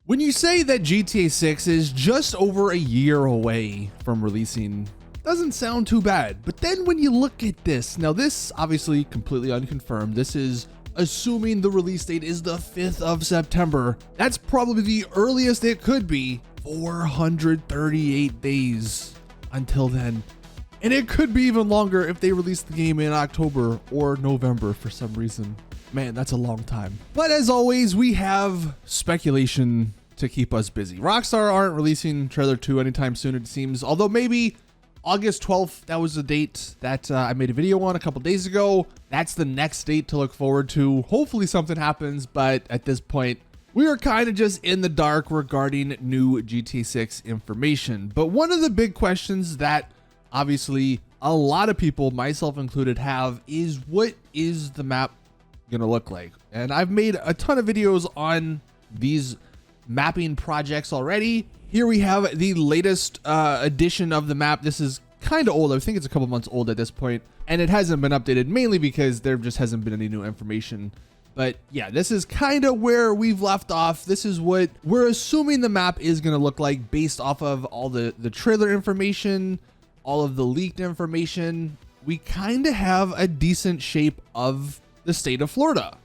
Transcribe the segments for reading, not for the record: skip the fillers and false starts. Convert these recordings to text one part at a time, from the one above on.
When you say that GTA 6 is just over a year away from releasing, doesn't sound too bad. But then when you look at this, now this obviously completely unconfirmed. This is assuming the release date is the 5th of September. That's probably the earliest it could be. 438 days until then. And it could be even longer if they release the game in October or November for some reason. Man, that's a long time. But as always, we have speculation to keep us busy. Rockstar aren't releasing trailer 2 anytime soon, it seems. Although maybe August 12th, that was the date that I made a video on a couple days ago. That's the next date to look forward to. Hopefully something happens, but at this point, we are kind of just in the dark regarding new GTA 6 information. But one of the big questions that obviously a lot of people, myself included, have is what is the map gonna look like? And I've made a ton of videos on these mapping projects already. Here we have the latest edition of the map. This is kind of old. I think it's a couple months old at this point, and it hasn't been updated mainly because there just hasn't been any new information. But yeah, this is kind of where we've left off. This is what we're assuming the map is going to look like based off of all the trailer information, all of the leaked information. We kind of have a decent shape of the state of Florida.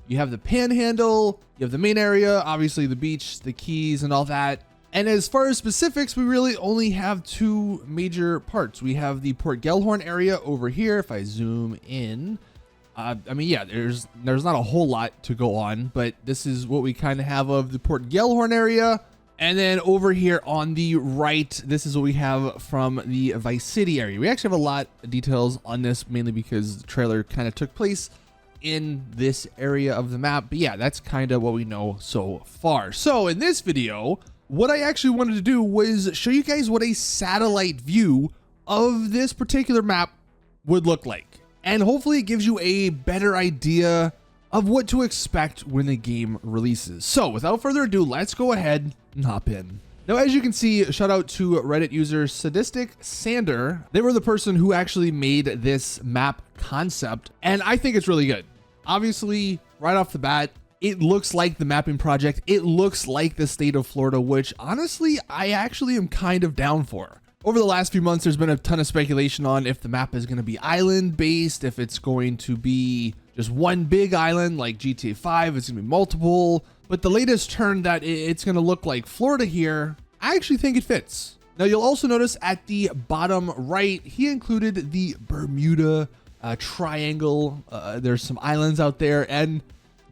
You have the panhandle, you have the main area, obviously the beach, the keys and all that. And as far as specifics, we really only have two major parts. We have the Port Gellhorn area over here. If I zoom in, I mean, yeah, there's not a whole lot to go on, but this is what we kind of have of the Port Gellhorn area. And then over here on the right, this is what we have from the Vice City area. We actually have a lot of details on this, mainly because the trailer kind of took place in this area of the map. But yeah, that's kind of what we know so far. So in this video, what I actually wanted to do was show you guys what a satellite view of this particular map would look like. And hopefully it gives you a better idea of what to expect when the game releases. So without further ado, let's go ahead and hop in. Now, as you can see, shout out to Reddit user sadisticsander. They were the person who actually made this map concept, and I think it's really good. Obviously, right off the bat, it looks like the mapping project. It looks like the state of Florida, which honestly, I actually am kind of down for. Over the last few months, there's been a ton of speculation on if the map is going to be island based, if it's going to be just one big island like GTA 5, it's going to be multiple. But the latest turn that it's going to look like Florida here, I actually think it fits. Now, you'll also notice at the bottom right, he included the Bermuda Triangle. There's some islands out there, and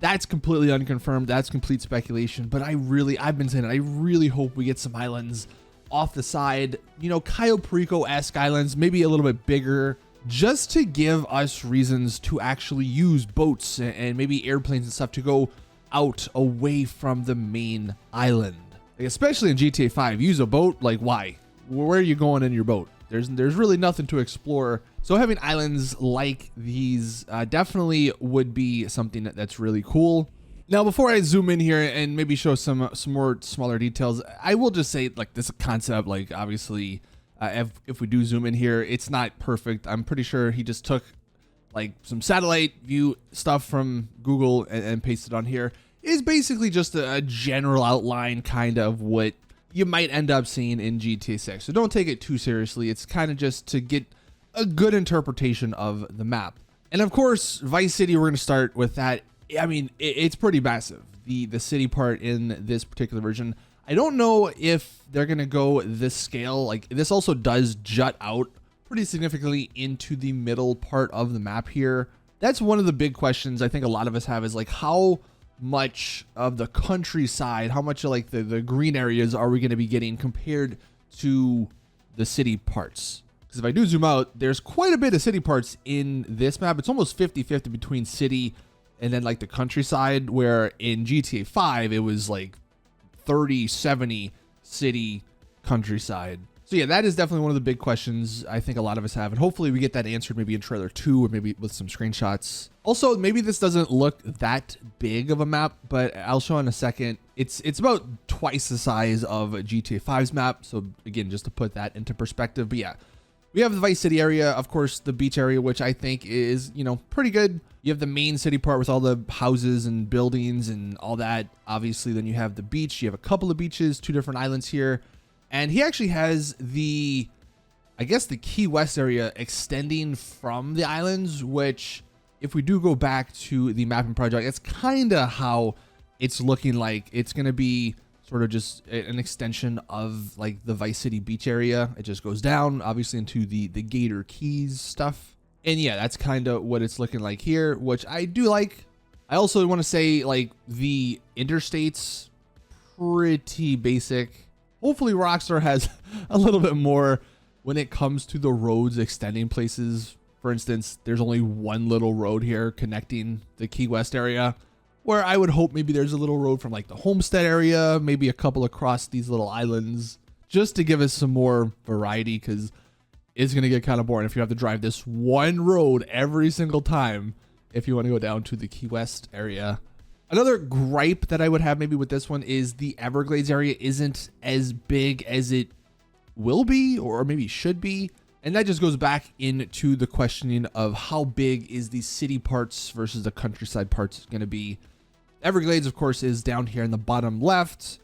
that's completely unconfirmed. That's complete speculation. But I've been saying it, I really hope we get some islands off the side, you know, Cayo Perico-esque islands, maybe a little bit bigger, just to give us reasons to actually use boats and maybe airplanes and stuff to go out away from the main island. Like, especially in GTA 5, use a boat. Like, why? Where are you going in your boat? There's really nothing to explore. So having islands like these definitely would be something that's really cool. Now, before I zoom in here and maybe show some more smaller details, I will just say, like, this concept, like, obviously, if we do zoom in here, it's not perfect. I'm pretty sure he just took like some satellite view stuff from Google and pasted on here. Is basically just a general outline kind of what you might end up seeing in GTA 6. So don't take it too seriously. It's kind of just to get a good interpretation of the map. And of course, Vice City, we're going to start with that. I mean, it's pretty massive. The city part in this particular version. I don't know if they're going to go this scale. Like, this also does jut out pretty significantly into the middle part of the map here. That's one of the big questions I think a lot of us have, is like, how much of the countryside, how much of like the green areas are we going to be getting compared to the city parts? Because if I do zoom out, there's quite a bit of city parts in this map. It's almost 50-50 between city and then like the countryside, where in GTA 5 it was like 30-70 city countryside. So yeah, that is definitely one of the big questions I think a lot of us have, and hopefully we get that answered maybe in trailer 2 or maybe with some screenshots. Also, maybe this doesn't look that big of a map, but I'll show in a second. It's about twice the size of GTA 5's map. So again, just to put that into perspective. But yeah, We have the Vice City area, of course, the beach area, which I think is, you know, pretty good. You have the main city part with all the houses and buildings and all that. Obviously, then you have the beach. You have a couple of beaches, 2 different islands here. And he actually has the, I guess, the Key West area extending from the islands, which if we do go back to the mapping project, it's kind of how it's looking like. It's going to be sort of just an extension of like the Vice City beach area. It just goes down obviously into the Gator Keys stuff. And yeah, that's kind of what it's looking like here, which I do like. I also want to say like the interstates, pretty basic. Hopefully Rockstar has a little bit more when it comes to the roads extending places. For instance, there's only one little road here connecting the Key West area, where I would hope maybe there's a little road from like the Homestead area, maybe a couple across these little islands, just to give us some more variety, because it's going to get kind of boring if you have to drive this one road every single time if you want to go down to the Key West area. Another gripe that I would have maybe with this one is the Everglades area isn't as big as it will be, or maybe should be. And that just goes back into the questioning of how big is the city parts versus the countryside parts going to be. Everglades, of course, is down here in the bottom left.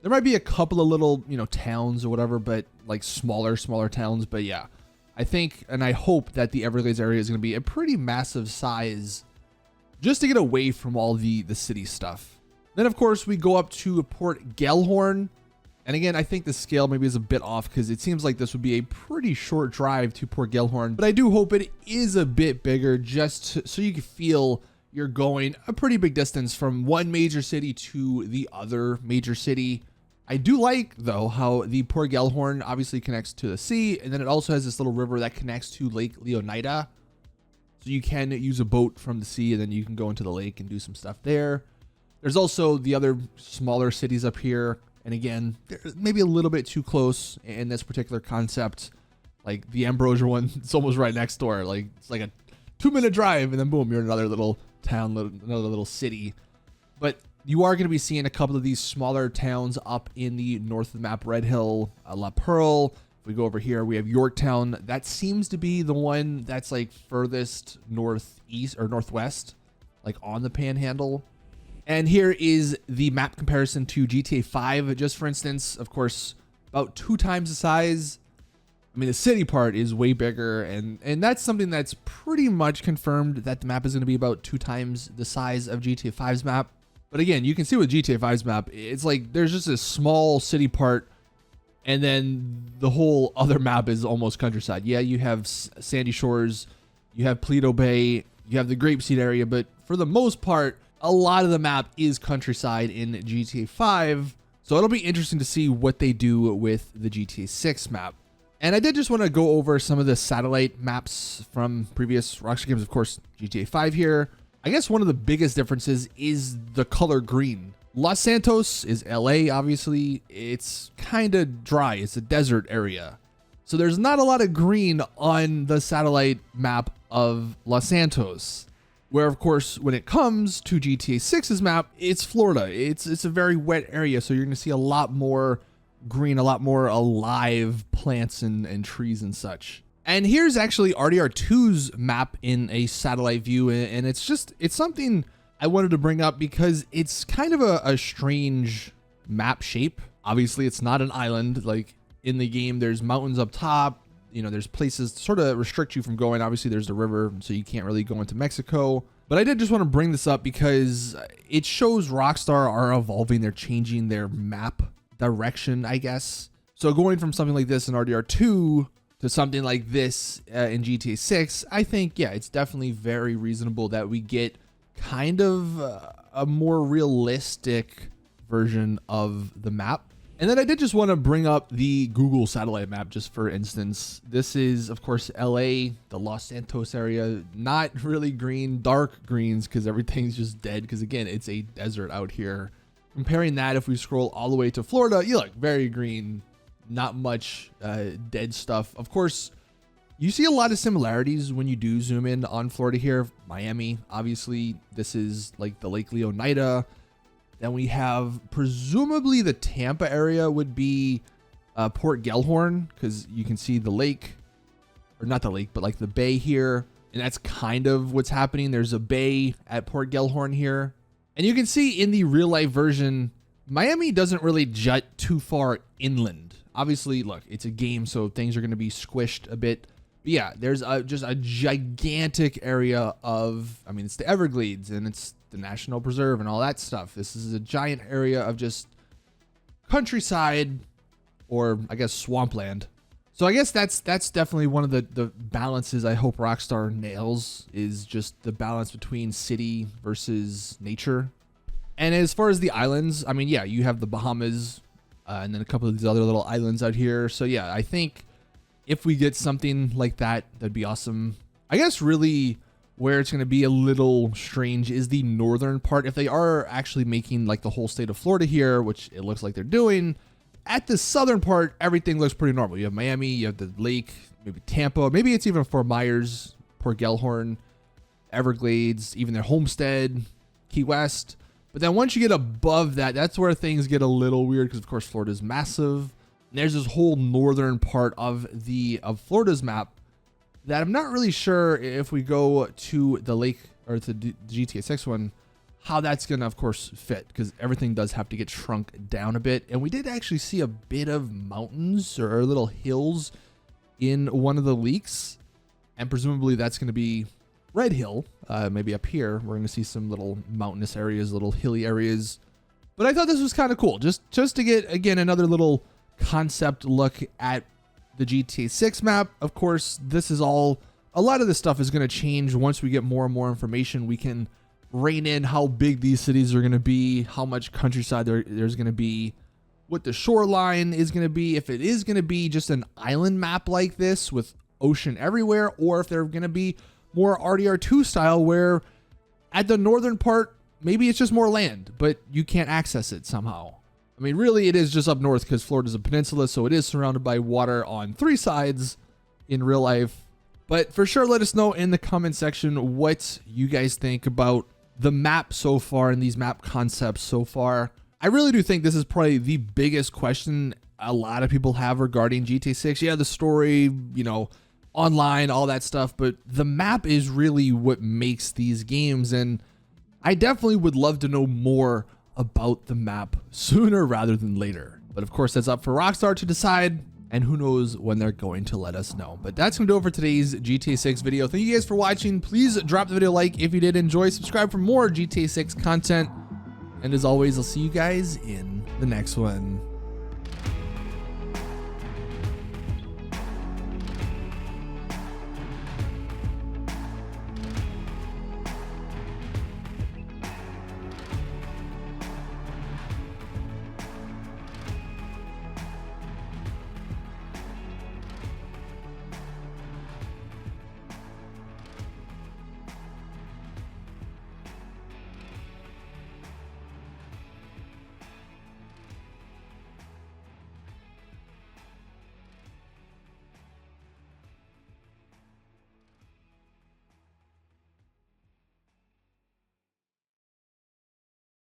There might be a couple of little, you know, towns or whatever, but like smaller towns. But yeah, I think and I hope that the Everglades area is going to be a pretty massive size just to get away from all the city stuff. Then, of course, we go up to Port Gellhorn. And again, I think the scale maybe is a bit off because it seems like this would be a pretty short drive to Port Gellhorn. But I do hope it is a bit bigger just so you can feel you're going a pretty big distance from one major city to the other major city. I do like, though, how the Port Gellhorn obviously connects to the sea, and then it also has this little river that connects to Lake Leonida. So you can use a boat from the sea, and then you can go into the lake and do some stuff there. There's also the other smaller cities up here, and again, they're maybe a little bit too close in this particular concept. Like the Ambrosia one, it's almost right next door. Like it's like a 2-minute drive, and then boom, you're in another little town, another little city. But you are going to be seeing a couple of these smaller towns up in the north of the map. Red Hill, La Pearl. If we go over here, we have Yorktown. That seems to be the one that's like furthest northeast or northwest, like on the panhandle. And here is the map comparison to GTA 5. Just for instance, of course, about 2 times the size. I mean, the city part is way bigger, and that's something that's pretty much confirmed, that the map is going to be about 2 times the size of GTA 5's map. But again, you can see with GTA 5's map, it's like there's just a small city part, and then the whole other map is almost countryside. Yeah, you have Sandy Shores, you have Paleto Bay, you have the Grapeseed area, but for the most part, a lot of the map is countryside in GTA 5. So it'll be interesting to see what they do with the GTA 6 map. And I did just want to go over some of the satellite maps from previous Rockstar games. Of course, GTA 5 here. I guess one of the biggest differences is the color green. Los Santos is LA, obviously. It's kind of dry. It's a desert area. So there's not a lot of green on the satellite map of Los Santos. Where, of course, when it comes to GTA 6's map, it's Florida. It's a very wet area, so you're going to see a lot more green, a lot more alive plants and trees and such. And here's actually RDR2's map in a satellite view, and it's something I wanted to bring up because it's kind of a strange map shape. Obviously, it's not an island. Like in the game, there's mountains up top. You know, there's places to sort of restrict you from going. Obviously, there's the river, so you can't really go into Mexico. But I did just want to bring this up because it shows Rockstar are evolving. They're changing their map direction, I guess. So going from something like this in RDR2 to something like this in GTA 6, I think, yeah, it's definitely very reasonable that we get kind of a more realistic version of the map. And then I did just want to bring up the Google satellite map, just for instance. This is, of course, LA, the Los Santos area. Not really green, dark greens, because everything's just dead. Because again, it's a desert out here. Comparing that, if we scroll all the way to Florida, you look very green, not much dead stuff. Of course, you see a lot of similarities when you do zoom in on Florida here. Miami, obviously, this is like the Lake Leonida. Then we have presumably the Tampa area would be Port Gellhorn, because you can see the lake. or not the lake, but like the bay here. And that's kind of what's happening. There's a bay at Port Gellhorn here. And you can see in the real life version, Miami doesn't really jut too far inland. Obviously, look, it's a game, so things are going to be squished a bit. But yeah, there's just a gigantic area of, I mean, it's the Everglades and it's the National Preserve and all that stuff. This is a giant area of just countryside, or I guess swampland. So I guess that's definitely one of the balances I hope Rockstar nails, is just the balance between city versus nature. And as far as the islands, I mean, yeah, you have the Bahamas and then a couple of these other little islands out here. So yeah, I think if we get something like that, that'd be awesome. I guess really where it's going to be a little strange is the northern part. If they are actually making like the whole state of Florida here, which it looks like they're doing, at the southern part, everything looks pretty normal. You have Miami, you have the lake, maybe Tampa, maybe it's even Fort Myers, Port Gellhorn, Everglades, even their Homestead, Key West. But then once you get above that, that's where things get a little weird, because of course Florida is massive. And there's this whole northern part of Florida's map that I'm not really sure if we go to the lake or to the GTA 6 one, how that's gonna of course fit, because everything does have to get shrunk down a bit. And we did actually see a bit of mountains or little hills in one of the leaks, and presumably that's gonna be Red Hill. Maybe up here we're gonna see some little mountainous areas, little hilly areas. But I thought this was kind of cool, just to get again another little concept look at the GTA 6 map. Of course, this is all, a lot of this stuff is going to change once we get more and more information. We can rein in how big these cities are going to be, how much countryside there's going to be, what the shoreline is going to be, if it is going to be just an island map like this with ocean everywhere, or if they're going to be more RDR2 style where at the northern part, maybe it's just more land, but you can't access it somehow. I mean, really, it is just up north because Florida's a peninsula, so it is surrounded by water on 3 sides in real life. But for sure, let us know in the comment section what you guys think about the map so far and these map concepts so far. I really do think this is probably the biggest question a lot of people have regarding GTA 6. Yeah, the story, you know, online, all that stuff, but the map is really what makes these games, and I definitely would love to know more about the map sooner rather than later. But of course, that's up for Rockstar to decide, and who knows when they're going to let us know. But that's gonna do it for today's GTA 6 video. Thank you guys for watching. Please drop the video a like if you did enjoy, subscribe for more GTA 6 content, and as always, I'll see you guys in the next one.